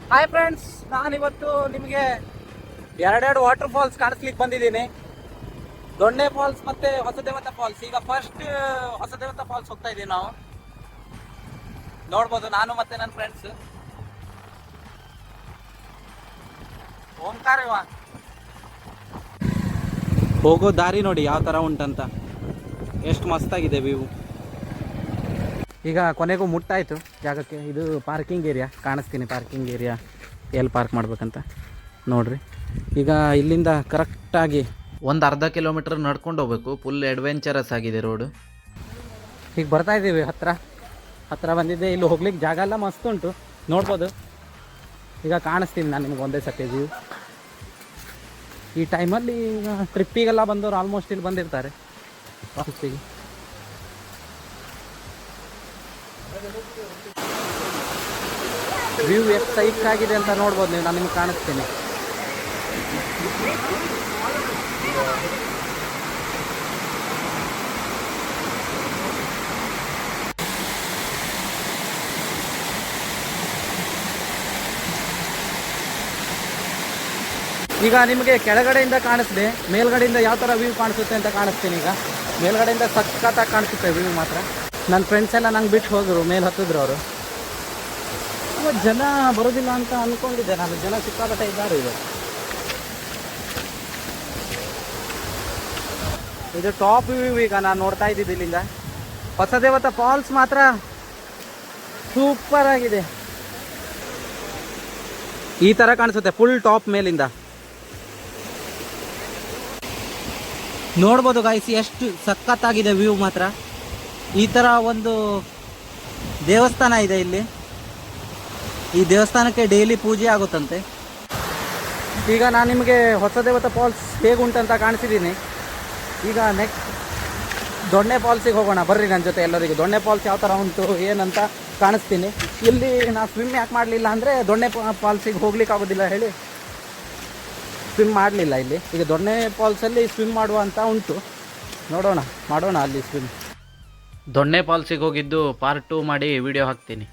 Hi friends, ನಾನಿವತ್ತು ನಿಮಗೆ ಎರಡೆರಡು ವಾಟರ್ ಫಾಲ್ಸ್ ಕಾಣಿಸ್ಲಿಕ್ಕೆ ಬಂದಿದ್ದೀನಿ. ದೊಣ್ಣೆ ಫಾಲ್ಸ್ ಮತ್ತೆ ಹೊಸದೇವತ ಫಾಲ್ಸ್. ಈಗ ಫಸ್ಟ್ ಹೊಸದೇವತ ಫಾಲ್ಸ್ ಹೋಗ್ತಾ ಇದೀವಿ ನಾವು. ನೋಡ್ಬೋದು ನಾನು ಮತ್ತೆ ನನ್ನ ಫ್ರೆಂಡ್ಸ್. ಓಂಕಾರ ಹೋಗೋ ದಾರಿ ನೋಡಿ ಯಾವ ತರ ಉಂಟಂತ, ಎಷ್ಟು ಮಸ್ತಾಗಿದೆ ವ್ಯೂ. ಈಗ ಕೊನೆಗೂ ಮುಟ್ಟಾಯಿತು ಜಾಗಕ್ಕೆ. ಇದು ಪಾರ್ಕಿಂಗ್ ಏರಿಯಾ ಕಾಣಿಸ್ತೀನಿ, ಪಾರ್ಕಿಂಗ್ ಏರಿಯಾ ಎಲ್ಲಿ ಪಾರ್ಕ್ ಮಾಡ್ಬೇಕಂತ ನೋಡ್ರಿ. ಈಗ ಇಲ್ಲಿಂದ ಕರೆಕ್ಟಾಗಿ ಒಂದು ಅರ್ಧ ಕಿಲೋಮೀಟರ್ ನಡ್ಕೊಂಡು ಹೋಗ್ಬೇಕು. ಫುಲ್ ಅಡ್ವೆಂಚರಸ್ ಆಗಿದೆ ರೋಡು. ಈಗ ಬರ್ತಾ ಇದ್ದೀವಿ, ಹತ್ತಿರ ಬಂದಿದ್ದೆ. ಇಲ್ಲಿ ಹೋಗ್ಲಿಕ್ಕೆ ಜಾಗ ಎಲ್ಲ ಮಸ್ತ್ ಉಂಟು, ನೋಡ್ಬೋದು. ಈಗ ಕಾಣಿಸ್ತೀನಿ ನಾನು ನಿಮ್ಗೆ ಒಂದೇ ಸತಿ ವ್ಯೂ. ಈ ಟೈಮಲ್ಲಿ ಈಗ ಟ್ರಿಪ್ಪಿಗೆಲ್ಲ ಬಂದವರು ಆಲ್ಮೋಸ್ಟ್ ಇಲ್ಲಿ ಬಂದಿರ್ತಾರೆ ಫಾಲ್ಸಿಗೆ. ವ್ಯೂ ಎಷ್ಟು ಸೈಟ್ ಆಗಿದೆ ಅಂತ ನೋಡ್ಬೋದು ನೀವು. ನಾನು ನಿಮ್ಗೆ ಕಾಣಿಸ್ತೀನಿ. ಈಗ ನಿಮಗೆ ಕೆಳಗಡೆಯಿಂದ ಕಾಣಿಸ್ದೆ, ಮೇಲ್ಗಡೆಯಿಂದ ಯಾವ ಥರ ವ್ಯೂ ಕಾಣಿಸುತ್ತೆ ಅಂತ ಕಾಣಿಸ್ತೀನಿ. ಈಗ ಮೇಲ್ಗಡೆಯಿಂದ ಸಖತ್ತಾಗಿ ಕಾಣಿಸುತ್ತೆ ವ್ಯೂ ಮಾತ್ರ. ನನ್ನ ಫ್ರೆಂಡ್ಸ್ ಎಲ್ಲ ನಂಗೆ ಬಿಟ್ಟು ಹೋದರು, ಮೇಲೆ ಹತ್ತಿದ್ರು ಅವರು. ಜನ ಬರೋದಿಲ್ಲ ಅಂತ ಅಂದ್ಕೊಂಡಿದ್ದೆ ನಾನು. ಜನ ಸಿಕ್ಕಾಪಟ್ಟೆ ಇದ್ದಾರೆ. ಇದು ಟಾಪ್ ವ್ಯೂ ಈಗ ನಾನು ನೋಡ್ತಾ ಇದ್ದಿದ್ದು ಇಲ್ಲಿಂದ. ಹೊಸದೇವತ ಫಾಲ್ಸ್ ಮಾತ್ರ ಸೂಪರ್ ಆಗಿದೆ. ಈ ಥರ ಕಾಣಿಸುತ್ತೆ ಫುಲ್ ಟಾಪ್ ಮೇಲಿಂದ. ನೋಡ್ಬೋದು ಗಾಯ್ಸ್, ಎಷ್ಟು ಸಖತ್ತಾಗಿದೆ ವ್ಯೂ ಮಾತ್ರ. ಈ ಥರ ಒಂದು ದೇವಸ್ಥಾನ ಇದೆ ಇಲ್ಲಿ. ಈ ದೇವಸ್ಥಾನಕ್ಕೆ ಡೈಲಿ ಪೂಜೆ ಆಗುತ್ತಂತೆ. ಈಗ ನಾನು ನಿಮಗೆ ಹೊಸದೇವತ ಫಾಲ್ಸ್ ಹೇಗುಂಟಂತ ಕಾಣಿಸಿದ್ದೀನಿ. ಈಗ ನೆಕ್ಸ್ಟ್ ದೊಣ್ಣೆ ಫಾಲ್ಸಿಗೆ ಹೋಗೋಣ ಬರ್ರಿ ನನ್ನ ಜೊತೆ ಎಲ್ಲರಿಗೂ. ದೊಣ್ಣೆ ಫಾಲ್ಸ್ ಯಾವ ಥರ ಉಂಟು ಏನಂತ ಕಾಣಿಸ್ತೀನಿ. ಇಲ್ಲಿ ನಾವು ಸ್ವಿಮ್ ಯಾಕೆ ಮಾಡಲಿಲ್ಲ ಅಂದರೆ ದೊಣ್ಣೆ ಫಾಲ್ಸಿಗೆ ಹೋಗ್ಲಿಕ್ಕೆ ಆಗೋದಿಲ್ಲ ಹೇಳಿ ಸ್ವಿಮ್ ಮಾಡಲಿಲ್ಲ ಇಲ್ಲಿ. ಈಗ ದೊಣ್ಣೆ ಫಾಲ್ಸಲ್ಲಿ ಸ್ವಿಮ್ ಮಾಡುವ ಅಂತ ಉಂಟು, ಮಾಡೋಣ ಅಲ್ಲಿ ಸ್ವಿಮ್. ದೊಣ್ಣೆ ಫಾಲ್ಸಿಗೆ ಹೋಗಿದ್ದು ಪಾರ್ಟ್ 2 ಮಾಡಿ ವಿಡಿಯೋ ಹಾಕ್ತೀನಿ.